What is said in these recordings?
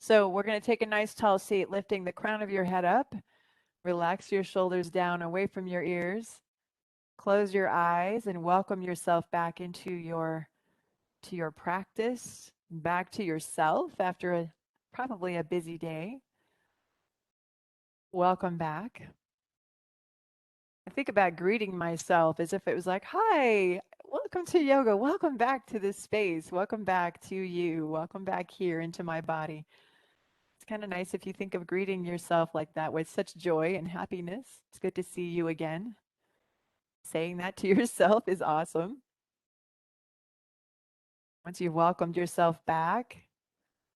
So we're going to take a nice tall seat, lifting the crown of your head up. Relax your shoulders down away from your ears. Close your eyes and welcome yourself back into your practice, back to yourself after probably a busy day. Welcome back. I think about greeting myself as if it was like, hi, welcome to yoga. Welcome back to this space. Welcome back to you. Welcome back here into my body. It's kind of nice if you think of greeting yourself like that with such joy and happiness. It's good to see you again. Saying that to yourself is awesome. Once you've welcomed yourself back,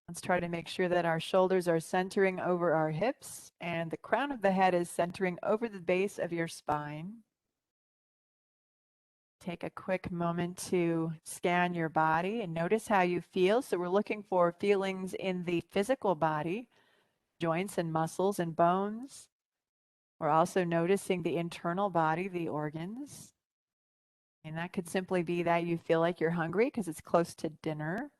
let's try to make sure that our shoulders are centering over our hips and the crown of the head is centering over the base of your spine. Take a quick moment to scan your body and notice how you feel. So we're looking for feelings in the physical body, joints and muscles and bones. We're also noticing the internal body, the organs. And that could simply be that you feel like you're hungry because it's close to dinner.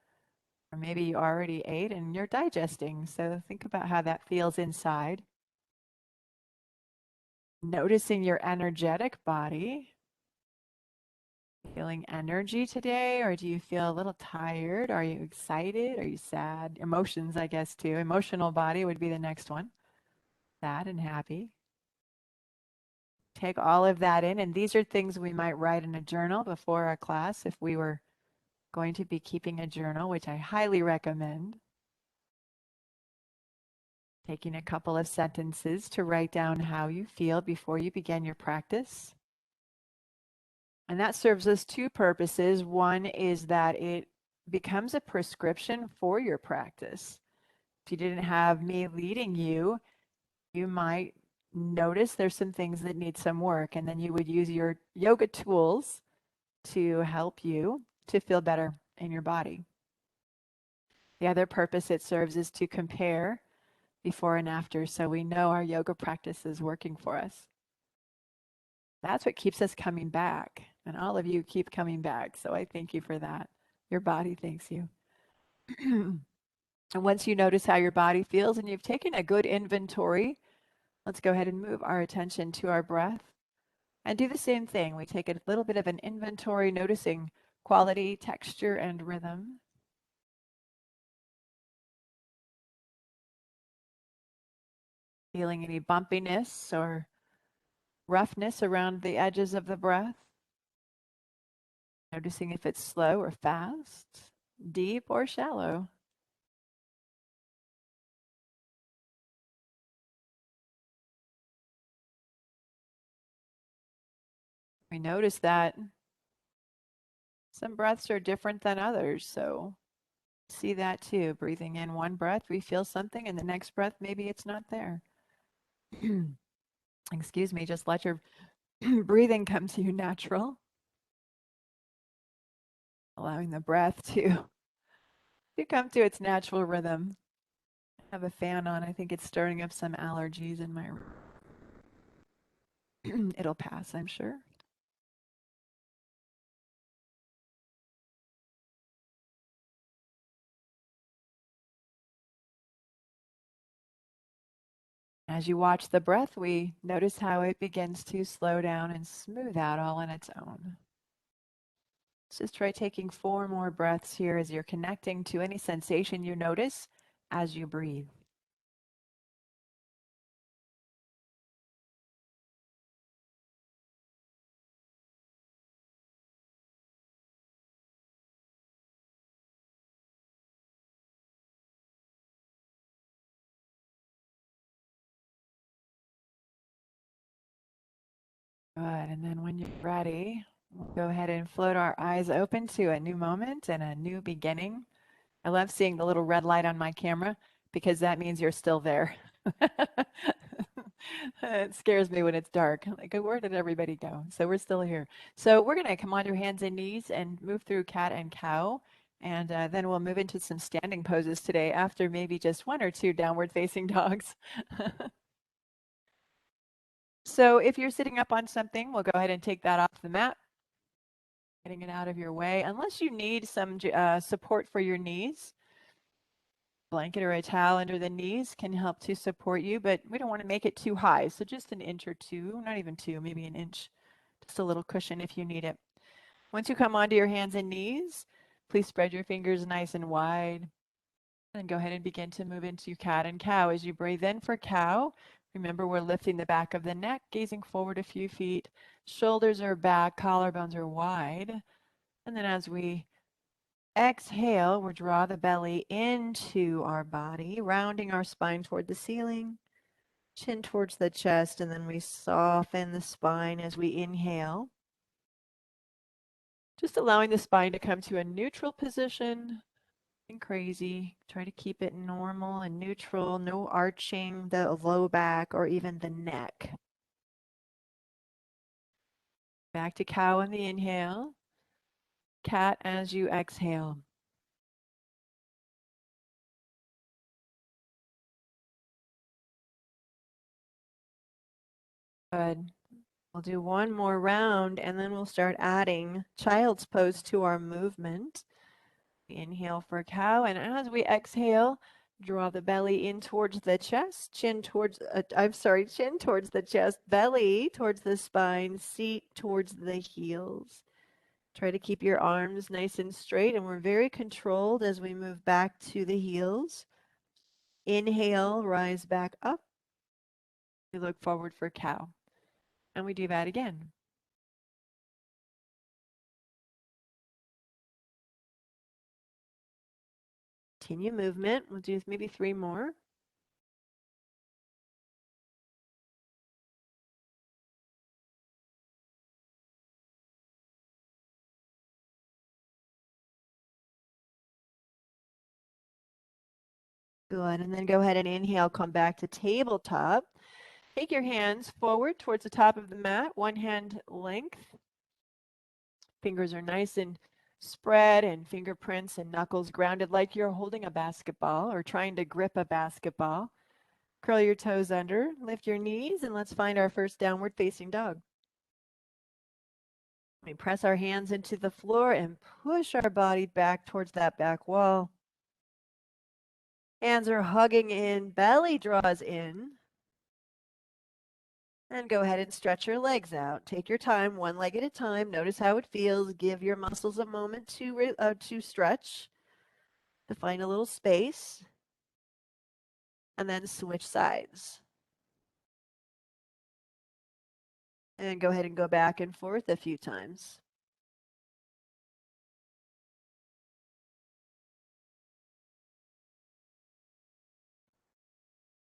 Or maybe you already ate and you're digesting. So think about how that feels inside. Noticing your energetic body. Feeling energy today, or do you feel a little tired? Are you excited? Are you sad? Emotions, I guess, too. Emotional body would be the next one. Sad and happy. Take all of that in, and these are things we might write in a journal before our class if we were going to be keeping a journal, which I highly recommend. Taking a couple of sentences to write down how you feel before you begin your practice. And that serves us two purposes. One is that it becomes a prescription for your practice. If you didn't have me leading you, you might notice there's some things that need some work, and then you would use your yoga tools to help you to feel better in your body. The other purpose it serves is to compare before and after so we know our yoga practice is working for us. That's what keeps us coming back. And all of you keep coming back. So I thank you for that. Your body thanks you. And once you notice how your body feels and you've taken a good inventory, let's go ahead and move our attention to our breath and do the same thing. We take a little bit of an inventory, noticing quality, texture, and rhythm. Feeling any bumpiness or roughness around the edges of the breath. Noticing if it's slow or fast, deep or shallow. We notice that some breaths are different than others, so see that too. Breathing in one breath, we feel something, and the next breath, maybe it's not there. Excuse me, just let your breathing come to you natural. Allowing the breath to come to its natural rhythm. I have a fan on. I think it's stirring up some allergies in my room. It'll pass, I'm sure. As you watch the breath, we notice how it begins to slow down and smooth out all on its own. Let's just try taking 4 more breaths here as you're connecting to any sensation you notice as you breathe. Good. And then when you're ready, we'll go ahead and float our eyes open to a new moment and a new beginning. I love seeing the little red light on my camera because that means you're still there. It scares me when it's dark. Like, where did everybody go? So we're still here. So we're going to come on your hands and knees and move through cat and cow. And then we'll move into some standing poses today after maybe just 1 or 2 downward facing dogs. So if you're sitting up on something, we'll go ahead and take that off the mat, getting it out of your way. Unless you need some support for your knees, Blanket or a towel under the knees can help to support you, but we don't want to make it too high. So just an inch or two, not even two, maybe an inch, just a little cushion if you need it. Once you come onto your hands and knees, please spread your fingers nice and wide. And go ahead and begin to move into cat and cow. As you breathe in for cow, remember we're lifting the back of the neck, gazing forward a few feet. Shoulders are back, collarbones are wide. And then as we exhale, we'll draw the belly into our body, rounding our spine toward the ceiling, chin towards the chest, and then we soften the spine as we inhale. Just allowing the spine to come to a neutral position. Nothing crazy. Try to keep it normal and neutral, no arching the low back or even the neck. Back to cow on the inhale, cat as you exhale. Good. We'll do one more round and then we'll start adding child's pose to our movement. Inhale for cow, and as we exhale, draw the belly in towards the chest, chin towards the chest, belly towards the spine, seat towards the heels. Try to keep your arms nice and straight, and we're very controlled as we move back to the heels. Inhale, rise back up. We look forward for cow, and we do that again. Continue movement. We'll do maybe 3 more. Good, and then go ahead and inhale, come back to tabletop. Take your hands forward towards the top of the mat, one hand length. Fingers are nice and spread and fingerprints and knuckles grounded like you're holding a basketball or trying to grip a basketball. Curl your toes under, lift your knees, and let's find our first downward facing dog. We press our hands into the floor and push our body back towards that back wall. Hands are hugging in, belly draws in. And go ahead and stretch your legs out. Take your time, one leg at a time. Notice how it feels. Give your muscles a moment to stretch, to find a little space. And then switch sides. And go ahead and go back and forth a few times.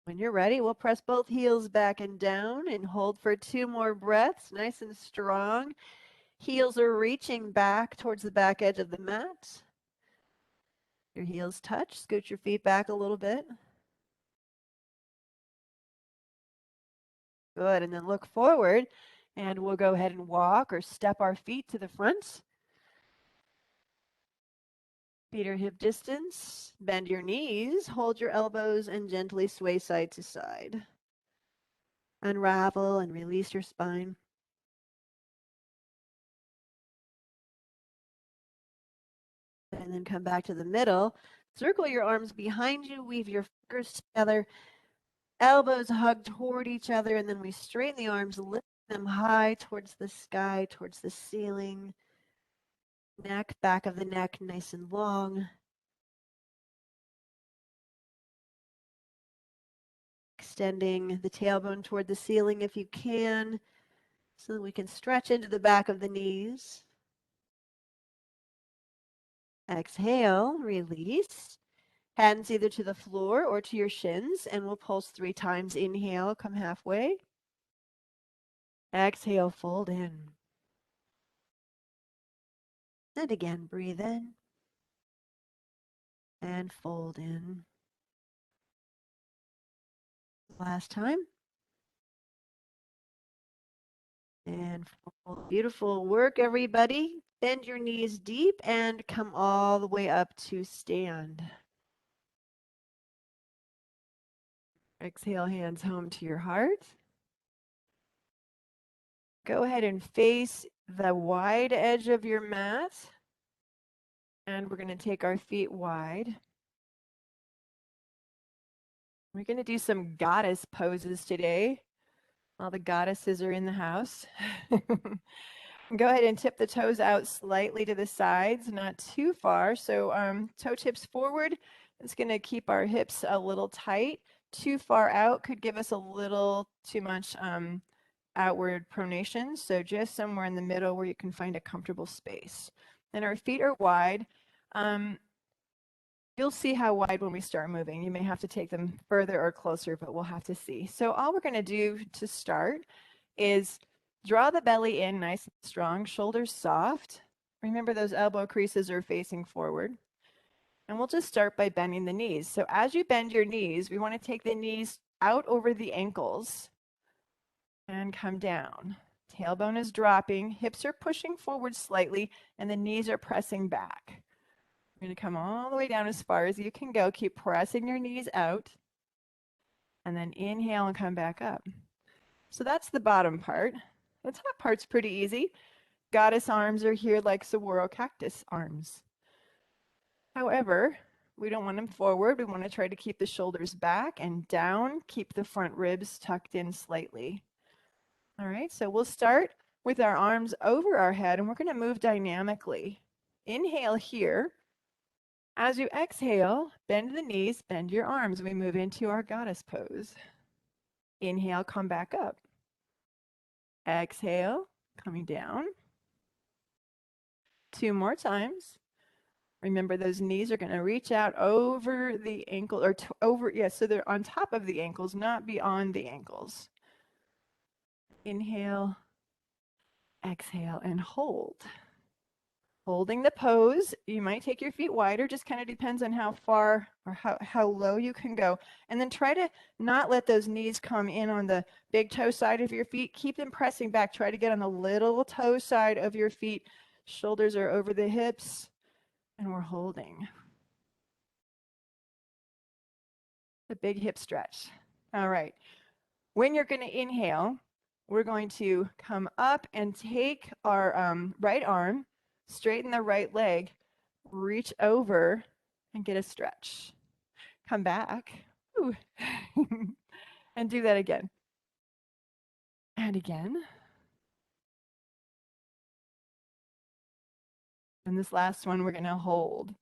When you're ready, we'll press both heels back and down and hold for 2 more breaths, nice and strong. Heels are reaching back towards the back edge of the mat. Your heels touch, scoot your feet back a little bit. Good, and then look forward, and we'll go ahead and walk or step our feet to the front. Feet are hip distance, bend your knees, hold your elbows, and gently sway side to side. Unravel and release your spine. And then come back to the middle. Circle your arms behind you, weave your fingers together, elbows hug toward each other, and then we straighten the arms, lift them high towards the sky, towards the ceiling. Neck, back of the neck, nice and long. Extending the tailbone toward the ceiling if you can, so that we can stretch into the back of the knees. Exhale, release. Hands either to the floor or to your shins, and we'll pulse 3 times. Inhale, come halfway. Exhale, fold in. And again, breathe in. And fold in. Last time. And fold. Beautiful work, everybody. Bend your knees deep and come all the way up to stand. Exhale, hands home to your heart. Go ahead and face the wide edge of your mat. And we're going to take our feet wide. We're going to do some goddess poses today. All the goddesses are in the house. Go ahead and tip the toes out slightly to the sides, not too far. So toe tips forward. It's going to keep our hips a little tight. Too far out could give us a little too much outward pronation. So just somewhere in the middle where you can find a comfortable space. And our feet are wide. You'll see how wide when we start moving. You may have to take them further or closer, but we'll have to see. So all we're going to do to start is draw the belly in nice and strong, shoulders soft. Remember those elbow creases are facing forward. And we'll just start by bending the knees. So as you bend your knees, we want to take the knees out over the ankles and come down. Tailbone is dropping, hips are pushing forward slightly, and the knees are pressing back. You're going to come all the way down as far as you can go. Keep pressing your knees out. And then inhale and come back up. So that's the bottom part. The top part's pretty easy. Goddess arms are here like saguaro cactus arms. However, we don't want them forward. We want to try to keep the shoulders back and down. Keep the front ribs tucked in slightly. All right, so we'll start with our arms over our head, and we're going to move dynamically. Inhale here. As you exhale, bend the knees, bend your arms. We move into our goddess pose. Inhale, come back up. Exhale, coming down. 2 more times. Remember, those knees are going to reach out over the ankle, or so they're on top of the ankles, not beyond the ankles. Inhale, exhale, and hold. Holding the pose, you might take your feet wider, just kind of depends on how far or how low you can go. And then try to not let those knees come in on the big toe side of your feet. Keep them pressing back. Try to get on the little toe side of your feet. Shoulders are over the hips, and we're holding. The big hip stretch. All right. When you're going to inhale, we're going to come up and take our right arm, straighten the right leg, reach over and get a stretch. Come back. And do that again. And again. And this last one, we're going to hold.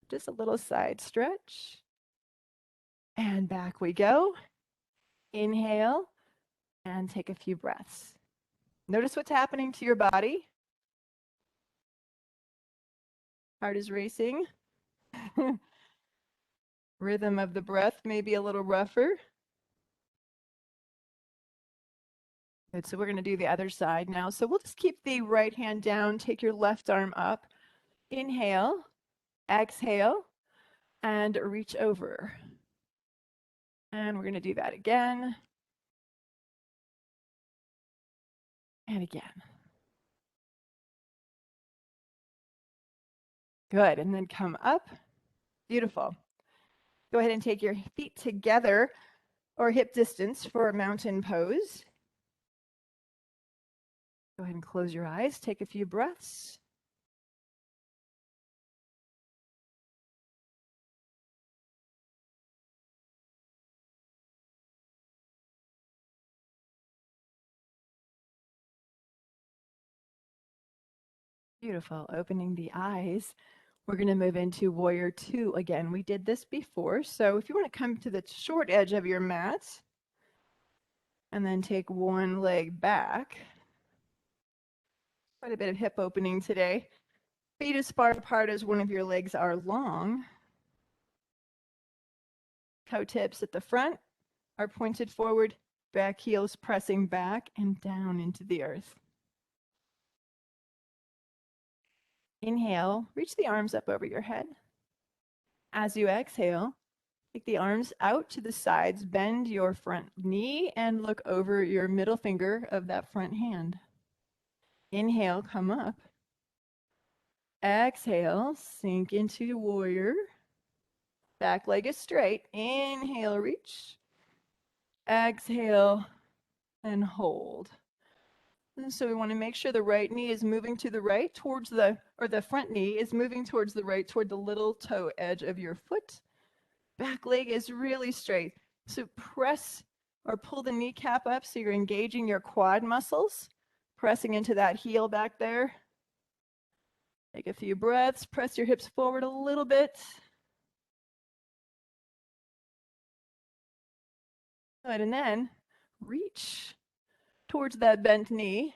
Just a little side stretch. And back we go. Inhale and take a few breaths. Notice what's happening to your body. Heart is racing. Rhythm of the breath may be a little rougher. Good, so we're going to do the other side now. So we'll just keep the right hand down, take your left arm up. Inhale, exhale, and reach over. And we're going to do that again. And again. Good, and then come up. Beautiful. Go ahead and take your feet together or hip distance for a mountain pose. Go ahead and close your eyes. Take a few breaths. Beautiful. Opening the eyes. We're going to move into Warrior 2 again. We did this before, so if you want to come to the short edge of your mat and then take one leg back. Quite a bit of hip opening today. Feet as far apart as one of your legs are long. Toe tips at the front are pointed forward, back heels pressing back and down into the earth. Inhale, reach the arms up over your head. As you exhale, take the arms out to the sides, bend your front knee and look over your middle finger of that front hand. Inhale, come up. Exhale, sink into warrior. Back leg is straight. Inhale, reach. Exhale, and hold. And so we want to make sure the right knee is moving to the right towards the front knee is moving towards the right, toward the little toe edge of your foot. back leg is really straight. So press or pull the kneecap up so you're engaging your quad muscles, pressing into that heel back there. Take a few breaths, press your hips forward a little bit. Good, and then reach towards that bent knee.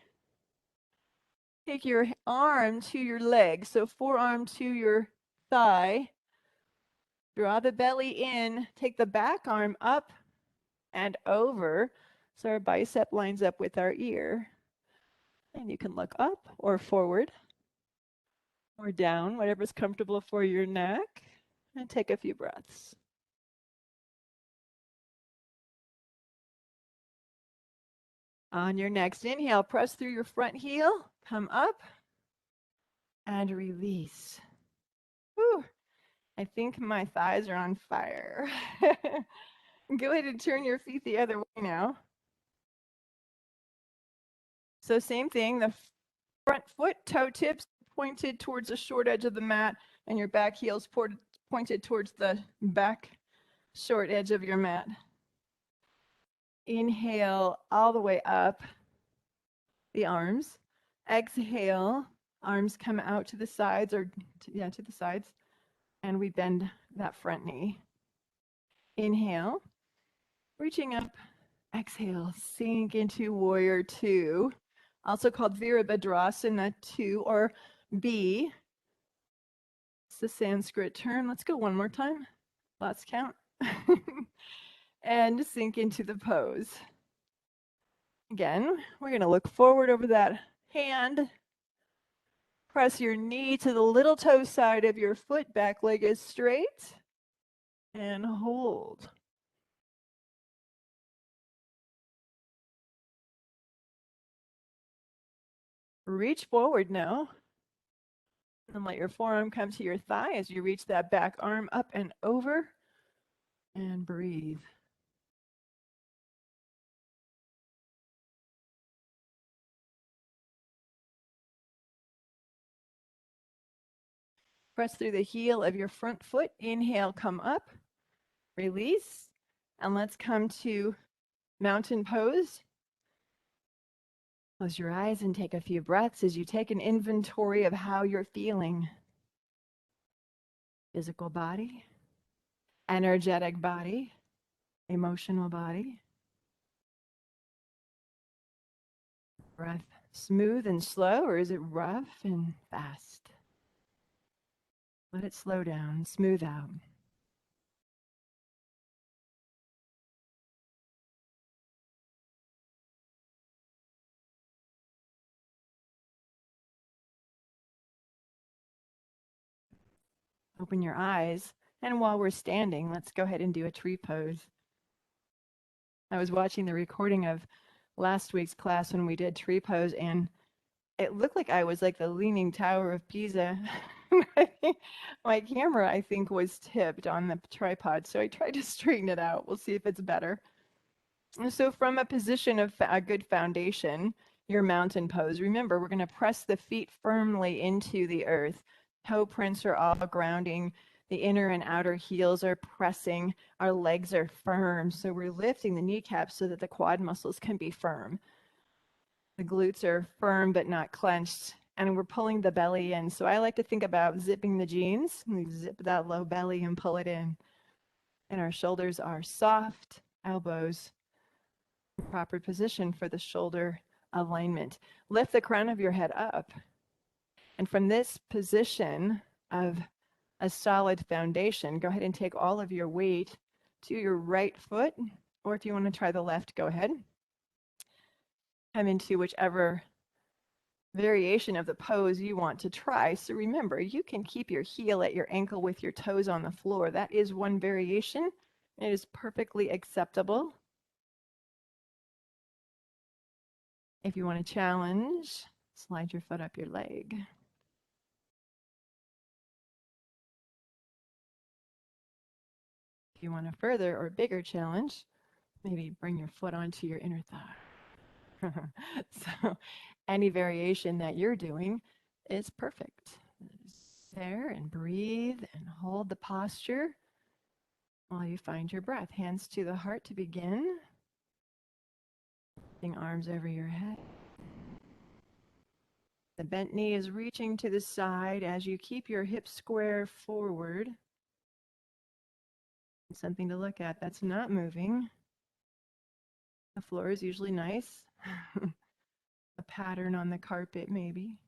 Take your arm to your leg, so forearm to your thigh. Draw the belly in, take the back arm up and over so our bicep lines up with our ear. And you can look up or forward or down, whatever's comfortable for your neck, and take a few breaths. On your next inhale, press through your front heel, come up, and release. Whew. I think my thighs are on fire. Go ahead and turn your feet the other way now. So same thing, the front foot, toe tips pointed towards the short edge of the mat, and your back heels pointed towards the back short edge of your mat. Inhale all the way up, the arms. Exhale, arms come out to the sides, or to the sides, and we bend that front knee. Inhale, reaching up. Exhale, sink into warrior two, also called Virabhadrasana 2 or B. It's the Sanskrit term. Let's go one more time. Last count. And sink into the pose. Again, we're going to look forward over that hand. Press your knee to the little toe side of your foot. Back leg is straight. And hold. Reach forward now. And let your forearm come to your thigh as you reach that back arm up and over. And breathe. Press through the heel of your front foot. Inhale, come up. Release. And let's come to mountain pose. Close your eyes and take a few breaths as you take an inventory of how you're feeling. Physical body, energetic body, emotional body. Breath smooth and slow, or is it rough and fast? Let it slow down, smooth out. Open your eyes, and while we're standing, let's go ahead and do a tree pose. I was watching the recording of last week's class when we did tree pose, and it looked like I was like the Leaning Tower of Pisa. My camera, I think, was tipped on the tripod, so I tried to straighten it out. We'll see if it's better. And so from a position of a good foundation, your mountain pose, remember, we're going to press the feet firmly into the earth. Toe prints are all grounding. The inner and outer heels are pressing. Our legs are firm. So we're lifting the kneecaps so that the quad muscles can be firm. The glutes are firm but not clenched. And we're pulling the belly in. So I like to think about zipping the jeans. We zip that low belly and pull it in. And our shoulders are soft, elbows proper position for the shoulder alignment. Lift the crown of your head up. And from this position of a solid foundation, go ahead and take all of your weight to your right foot, or if you want to try the left, go ahead. Come into whichever variation of the pose you want to try. So remember, you can keep your heel at your ankle with your toes on the floor. That is one variation. It is perfectly acceptable. If you want to challenge, slide your foot up your leg. If you want a further or bigger challenge, maybe bring your foot onto your inner thigh. So any variation that you're doing is perfect. There, and breathe and hold the posture. while you find your breath. Hands to the heart to begin. Arms over your head. The bent knee is reaching to the side as you keep your hips square forward. Something to look at that's not moving. The floor is usually nice. A pattern on the carpet, maybe.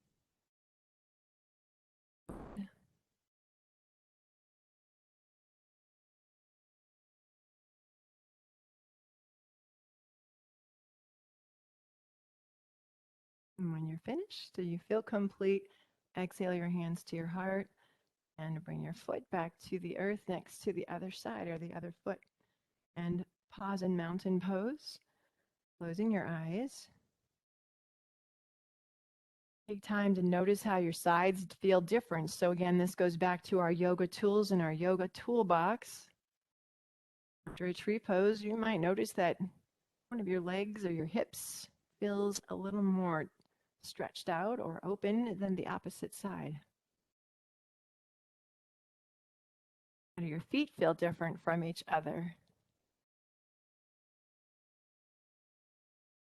And when you're finished, so you feel complete, exhale your hands to your heart and bring your foot back to the earth next to the other side or the other foot. And pause in mountain pose, closing your eyes. Take time to notice how your sides feel different. So again, this goes back to our yoga tools in our yoga toolbox. After a tree pose, you might notice that one of your legs or your hips feels a little more stretched out or open than the opposite side. How do your feet feel different from each other?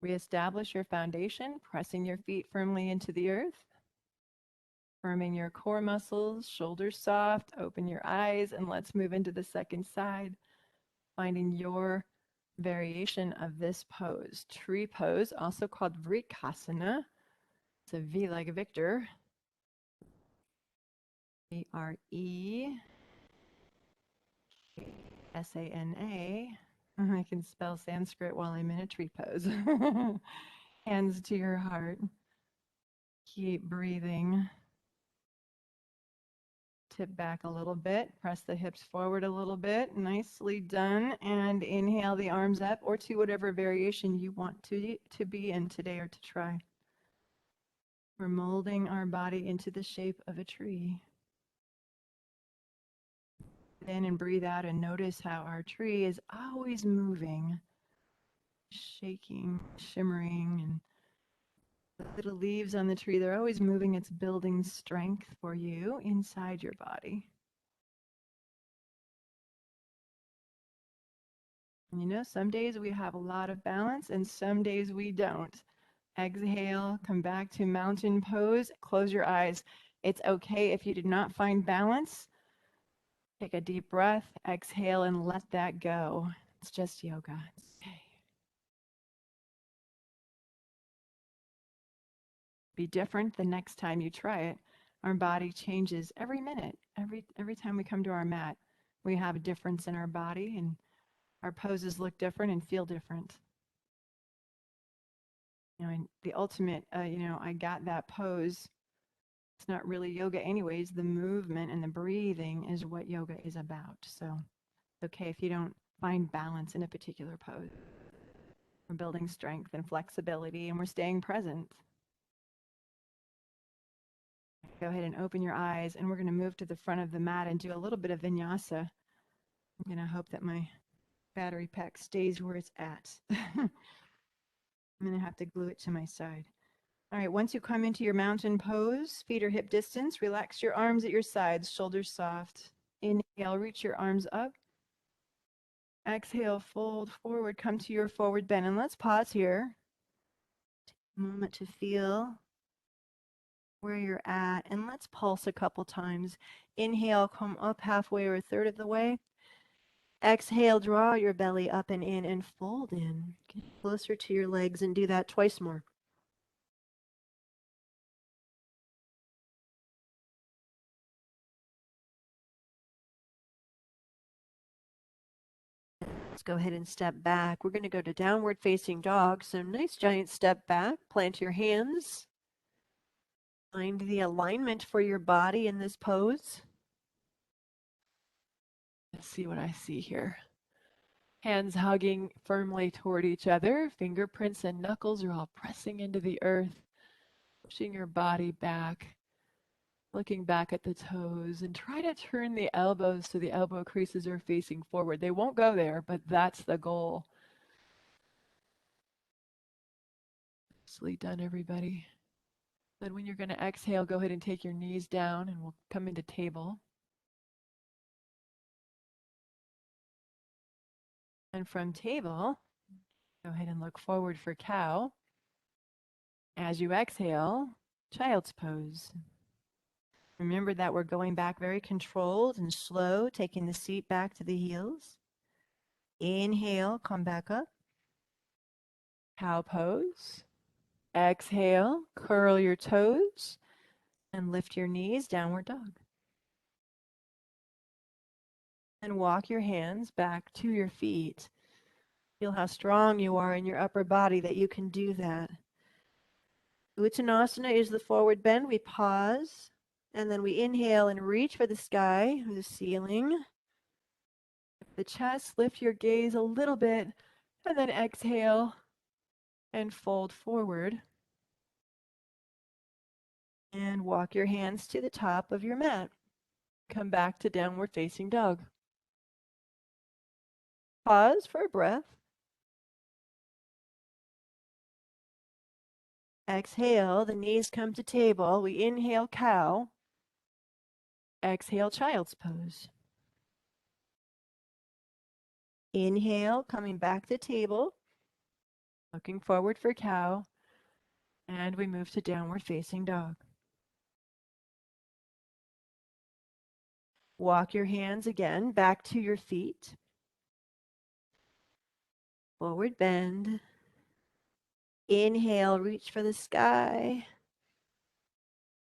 Reestablish your foundation, pressing your feet firmly into the earth. Firming your core muscles, shoulders soft, open your eyes, and let's move into the second side, finding your variation of this pose. Tree pose, also called Vrikasana. It's a V like Victor. Vrikasana. I can spell Sanskrit while I'm in a tree pose. Hands to your heart. Keep breathing. Tip back a little bit. Press the hips forward a little bit. Nicely done. And inhale the arms up or to whatever variation you want to be in today or to try. We're molding our body into the shape of a tree. In and breathe out and notice how our tree is always moving, shaking, shimmering, and the little leaves on the tree, they're always moving. It's building strength for you inside your body. And you know, some days we have a lot of balance and some days we don't. Exhale, come back to mountain pose, close your eyes. It's okay if you did not find balance. Take a deep breath, exhale, and let that go. It's just yoga. It's okay. Be different the next time you try it. Our body changes every minute. Every time we come to our mat, we have a difference in our body and our poses look different and feel different. You know, and the ultimate, I got that pose. It's not really yoga anyways. The movement and the breathing is what yoga is about. So it's okay if you don't find balance in a particular pose. We're building strength and flexibility and we're staying present. Go ahead and open your eyes and we're going to move to the front of the mat and do a little bit of vinyasa. I'm going to hope that my battery pack stays where it's at. I'm going to have to glue it to my side. All right, once you come into your mountain pose, feet are hip distance, relax your arms at your sides, shoulders soft. Inhale, reach your arms up. Exhale, fold forward, come to your forward bend. And let's pause here. Take a moment to feel where you're at. And let's pulse a couple times. Inhale, come up halfway or a third of the way. Exhale, draw your belly up and in and fold in. Get closer to your legs and do that twice more. Let's go ahead and step back. We're going to go to downward facing dog. So nice giant step back. Plant your hands. Find the alignment for your body in this pose. Let's see what I see here. Hands hugging firmly toward each other. Fingerprints and knuckles are all pressing into the earth. Pushing your body back. Looking back at the toes and try to turn the elbows so the elbow creases are facing forward. They won't go there, but that's the goal. Nicely done, everybody. Then when you're going to exhale, go ahead and take your knees down and we'll come into table. And from table, go ahead and look forward for cow. As you exhale, child's pose. Remember that we're going back very controlled and slow, taking the seat back to the heels. Inhale, come back up. Cow pose. Exhale, curl your toes and lift your knees, downward dog. And walk your hands back to your feet. Feel how strong you are in your upper body that you can do that. Uttanasana is the forward bend. We pause, and then we inhale and reach for the sky or the ceiling. The chest, lift your gaze a little bit, and then exhale and fold forward. And walk your hands to the top of your mat. Come back to downward facing dog. Pause for a breath. Exhale, the knees come to table. We inhale cow. Exhale, child's pose. Inhale, coming back to table. Looking forward for cow. And we move to downward facing dog. Walk your hands again back to your feet. Forward bend. Inhale, reach for the sky.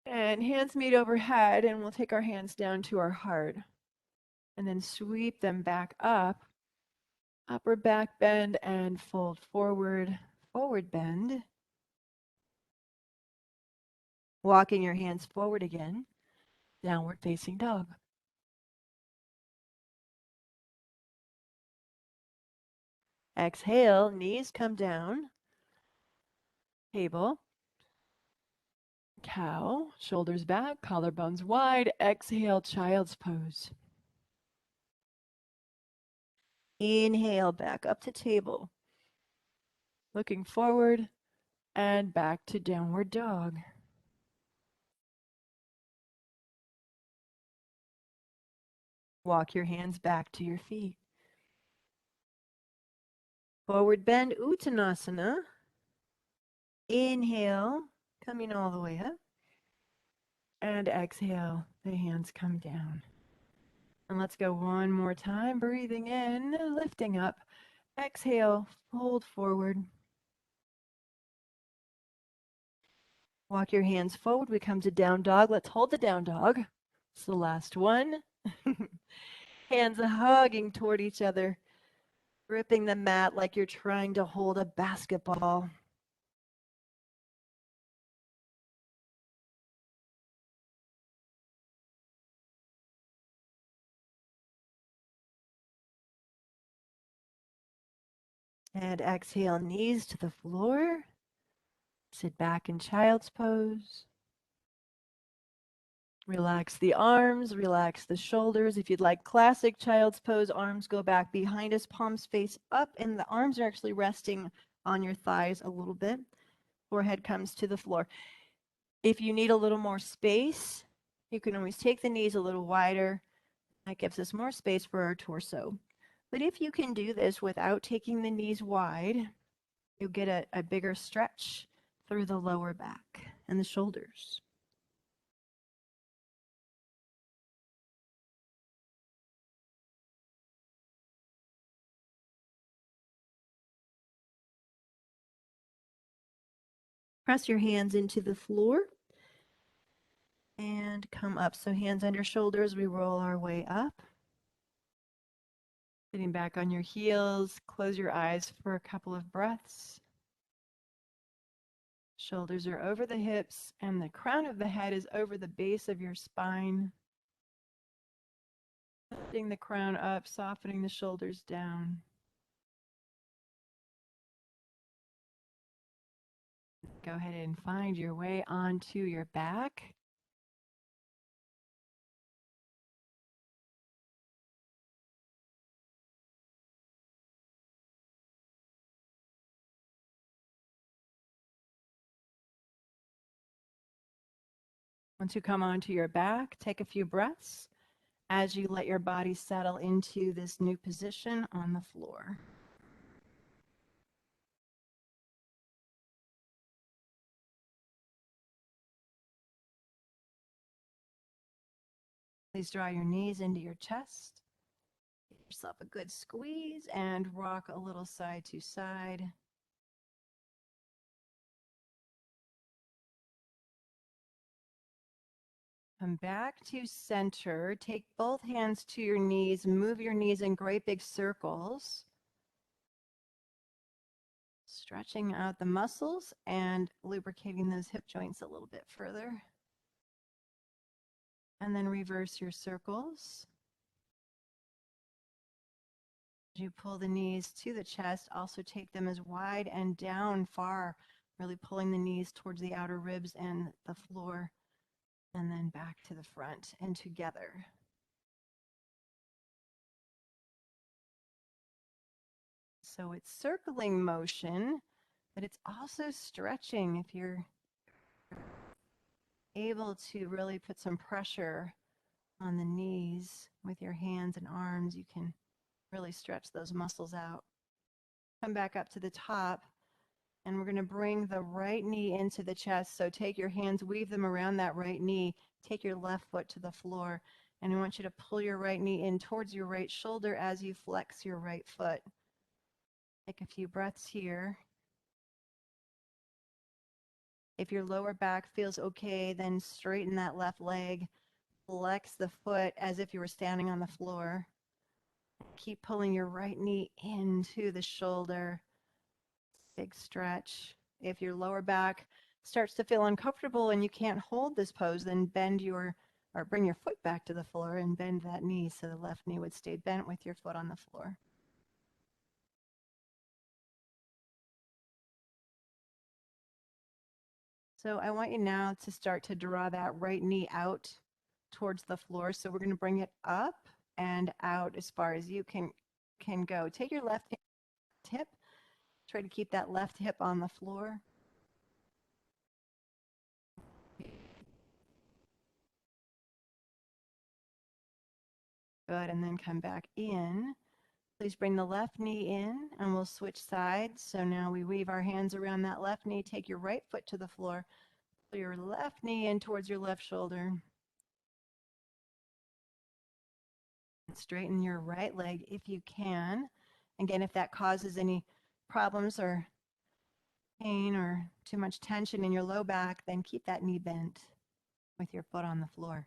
And hands meet overhead, and we'll take our hands down to our heart. And then sweep them back up. Upper back bend and fold forward. Forward bend. Walking your hands forward again. Downward facing dog. Exhale, knees come down. Table. Cow, shoulders back, collarbones wide. Exhale, child's pose. Inhale, back up to table. Looking forward and back to downward dog. Walk your hands back to your feet. Forward bend, Uttanasana. Inhale, coming all the way up. And exhale, the hands come down. And let's go one more time. Breathing in, lifting up. Exhale, fold forward. Walk your hands forward. We come to down dog. Let's hold the down dog. It's the last one. Hands hugging toward each other, gripping the mat like you're trying to hold a basketball. And exhale, knees to the floor. Sit back in child's pose. Relax the arms, relax the shoulders. If you'd like classic child's pose, arms go back behind us, palms face up, and the arms are actually resting on your thighs a little bit. Forehead comes to the floor. If you need a little more space, you can always take the knees a little wider. That gives us more space for our torso. But if you can do this without taking the knees wide, you'll get a bigger stretch through the lower back and the shoulders. Press your hands into the floor and come up. So hands under shoulders, we roll our way up. Sitting back on your heels, close your eyes for a couple of breaths. Shoulders are over the hips and the crown of the head is over the base of your spine. Lifting the crown up, softening the shoulders down. Go ahead and find your way onto your back. Once you come onto your back, take a few breaths. as you let your body settle into this new position on the floor. Please draw your knees into your chest. Give yourself a good squeeze and rock a little side to side. Come back to center. Take both hands to your knees. Move your knees in great big circles. Stretching out the muscles and lubricating those hip joints a little bit further. And then reverse your circles. As you pull the knees to the chest, also take them as wide and down far, really pulling the knees towards the outer ribs and the floor, and then back to the front and together. So it's circling motion, but it's also stretching. If you're able to really put some pressure on the knees with your hands and arms, you can really stretch those muscles out. Come back up to the top, and we're going to bring the right knee into the chest. So take your hands, weave them around that right knee, take your left foot to the floor, and I want you to pull your right knee in towards your right shoulder as you flex your right foot. Take a few breaths here. If your lower back feels okay, then straighten that left leg, flex the foot as if you were standing on the floor. Keep pulling your right knee into the shoulder. Big stretch. If your lower back starts to feel uncomfortable and you can't hold this pose, then bring your foot back to the floor and bend that knee so the left knee would stay bent with your foot on the floor. So I want you now to start to draw that right knee out towards the floor. So we're going to bring it up and out as far as you can go. Take your left hip. Try to keep that left hip on the floor. Good, and then come back in. Please bring the left knee in and we'll switch sides. So now we weave our hands around that left knee. Take your right foot to the floor. Pull your left knee in towards your left shoulder. Straighten your right leg if you can. Again, if that causes any problems or pain or too much tension in your low back, then keep that knee bent with your foot on the floor.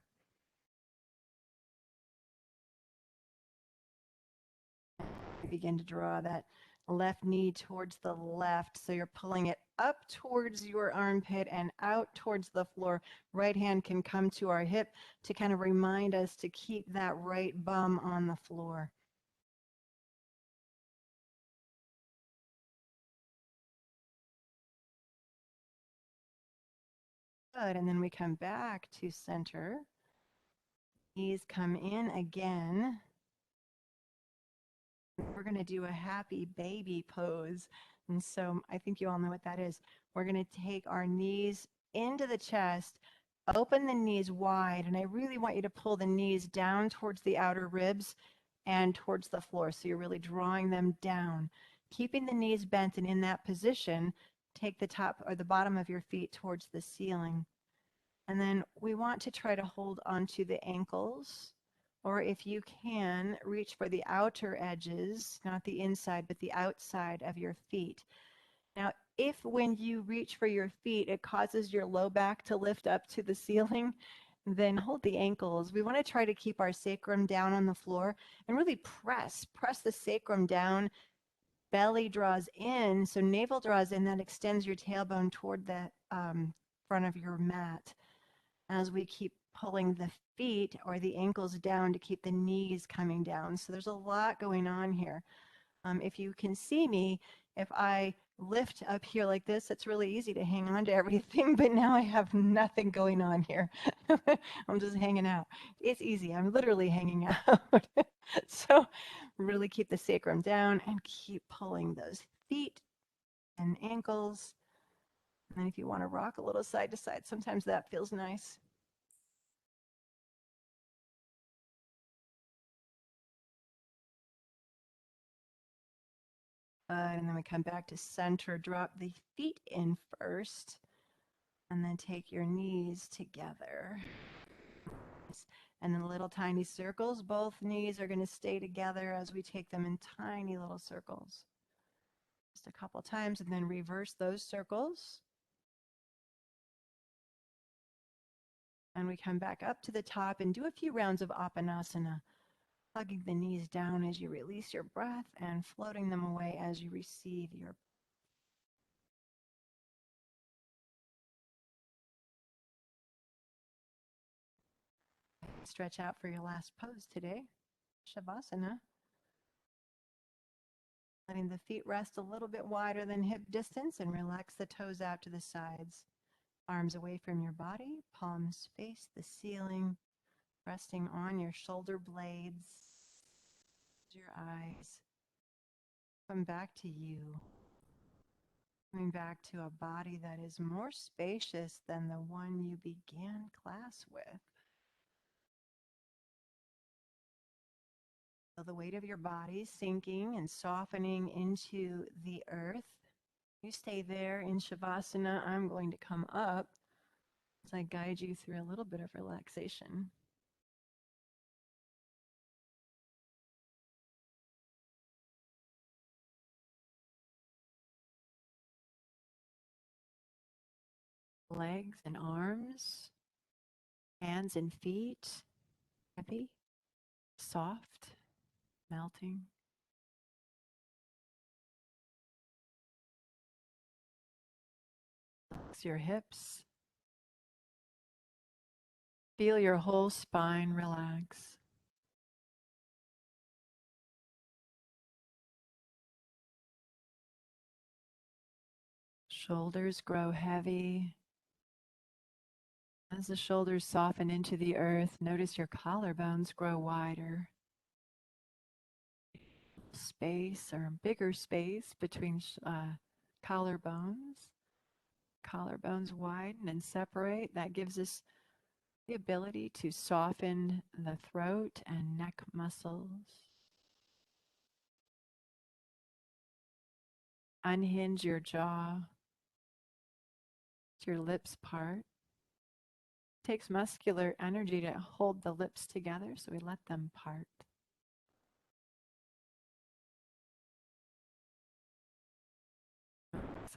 Begin to draw that left knee towards the left. So you're pulling it up towards your armpit and out towards the floor. Right hand can come to our hip to kind of remind us to keep that right bum on the floor. Good, and then we come back to center. Knees come in again. We're going to do a happy baby pose. And so I think you all know what that is. We're going to take our knees into the chest, open the knees wide, and I really want you to pull the knees down towards the outer ribs and towards the floor. So you're really drawing them down. Keeping the knees bent and in that position, take the top or the bottom of your feet towards the ceiling. And then we want to try to hold onto the ankles, or if you can, reach for the outer edges, not the inside, but the outside of your feet. Now, if when you reach for your feet, it causes your low back to lift up to the ceiling, then hold the ankles. We want to try to keep our sacrum down on the floor and really press the sacrum down. Belly draws in, so navel draws in, that extends your tailbone toward the front of your mat. As we keep pulling the feet or the ankles down to keep the knees coming down. So there's a lot going on here. If you can see me, if I lift up here like this, it's really easy to hang on to everything, but now I have nothing going on here. I'm just hanging out. It's easy. I'm literally hanging out. So really keep the sacrum down and keep pulling those feet and ankles. And then if you want to rock a little side to side, sometimes that feels nice. And then we come back to center. Drop the feet in first. And then take your knees together. And then little tiny circles. Both knees are going to stay together as we take them in tiny little circles. Just a couple times, and then reverse those circles. And we come back up to the top and do a few rounds of Apanasana, hugging the knees down as you release your breath and floating them away as you receive your. Stretch out for your last pose today, Shavasana. Letting the feet rest a little bit wider than hip distance and relax the toes out to the sides. Arms away from your body, palms face the ceiling, resting on your shoulder blades, your eyes. Come back to you. Coming back to a body that is more spacious than the one you began class with. Feel the weight of your body sinking and softening into the earth. You stay there in Shavasana. I'm going to come up as I guide you through a little bit of relaxation. Legs and arms, hands and feet, heavy, soft, melting. Flex your hips. Feel your whole spine relax. Shoulders grow heavy. As the shoulders soften into the earth, notice your collarbones grow wider. Space or bigger space between collarbones. Collarbones widen and separate. That gives us the ability to soften the throat and neck muscles. Unhinge your jaw. Your lips part. It takes muscular energy to hold the lips together, so we let them part.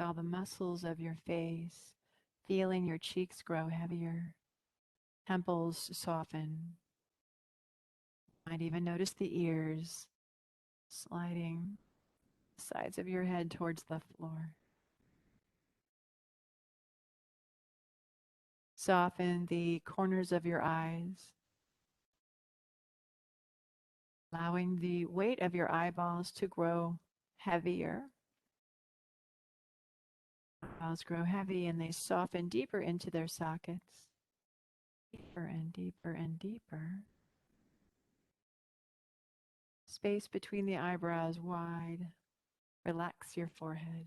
All the muscles of your face, feeling your cheeks grow heavier, temples soften. Might even notice the ears sliding sides of your head towards the floor. Soften the corners of your eyes, allowing the weight of your eyeballs to grow heavier. Eyeballs grow heavy and they soften deeper into their sockets. Deeper and deeper and deeper. Space between the eyebrows wide. Relax your forehead.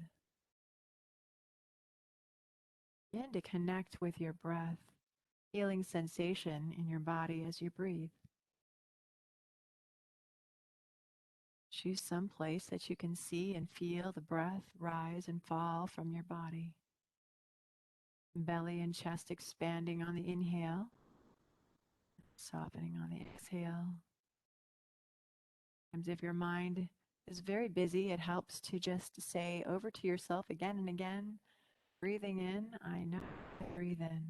Begin to connect with your breath, feeling sensation in your body as you breathe. Choose some place that you can see and feel the breath rise and fall from your body. Belly and chest expanding on the inhale, softening on the exhale. Sometimes if your mind is very busy, it helps to just say over to yourself again and again, breathing in, I know I breathe in.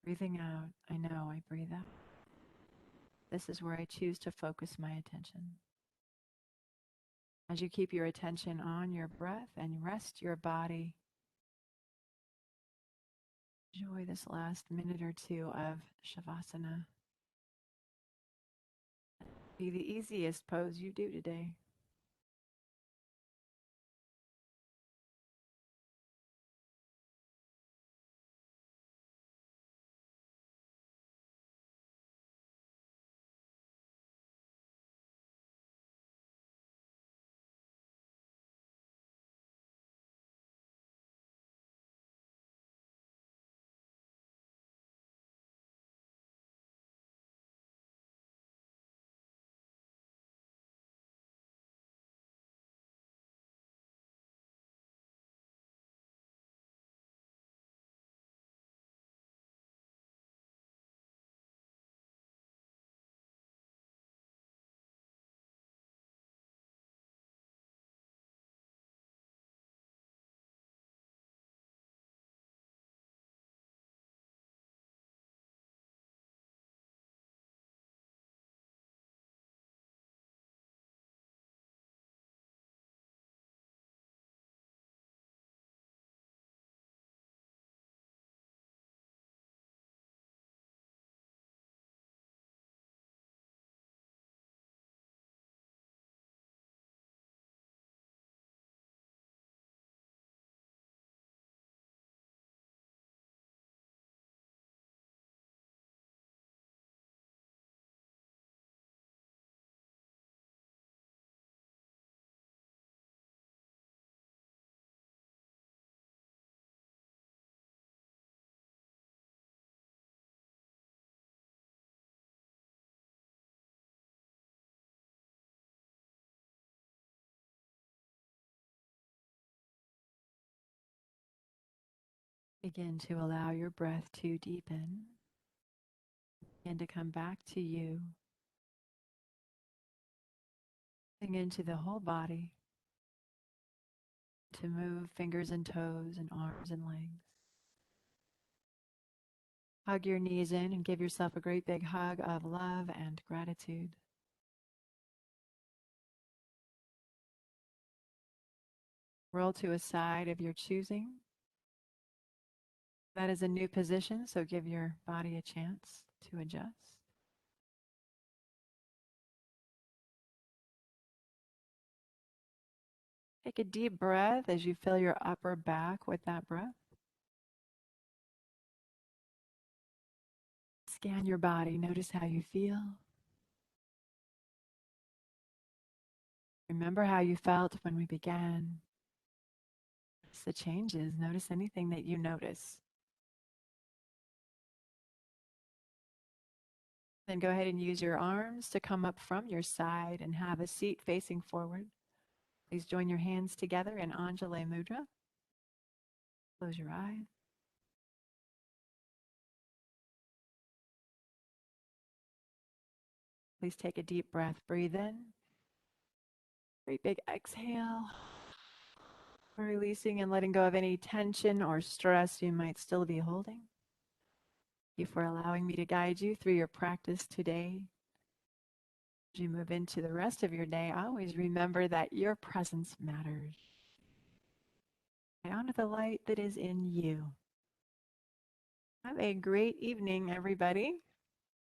Breathing out, I know I breathe out. This is where I choose to focus my attention. As you keep your attention on your breath and rest your body, enjoy this last minute or two of Shavasana. Be the easiest pose you do today. Begin to allow your breath to deepen and to come back to you, into the whole body, to move fingers and toes and arms and legs. Hug your knees in and give yourself a great big hug of love and gratitude. Roll to a side of your choosing. That is a new position, so give your body a chance to adjust. Take a deep breath as you fill your upper back with that breath. Scan your body. Notice how you feel. Remember how you felt when we began. Notice the changes. Notice anything that you notice. Then go ahead and use your arms to come up from your side and have a seat facing forward. Please join your hands together in Anjali Mudra. Close your eyes. Please take a deep breath. Breathe in. Great big exhale. Releasing and letting go of any tension or stress you might still be holding. Thank you for allowing me to guide you through your practice today. As you move into the rest of your day, always remember that your presence matters. I honor the light that is in you. Have a great evening, everybody.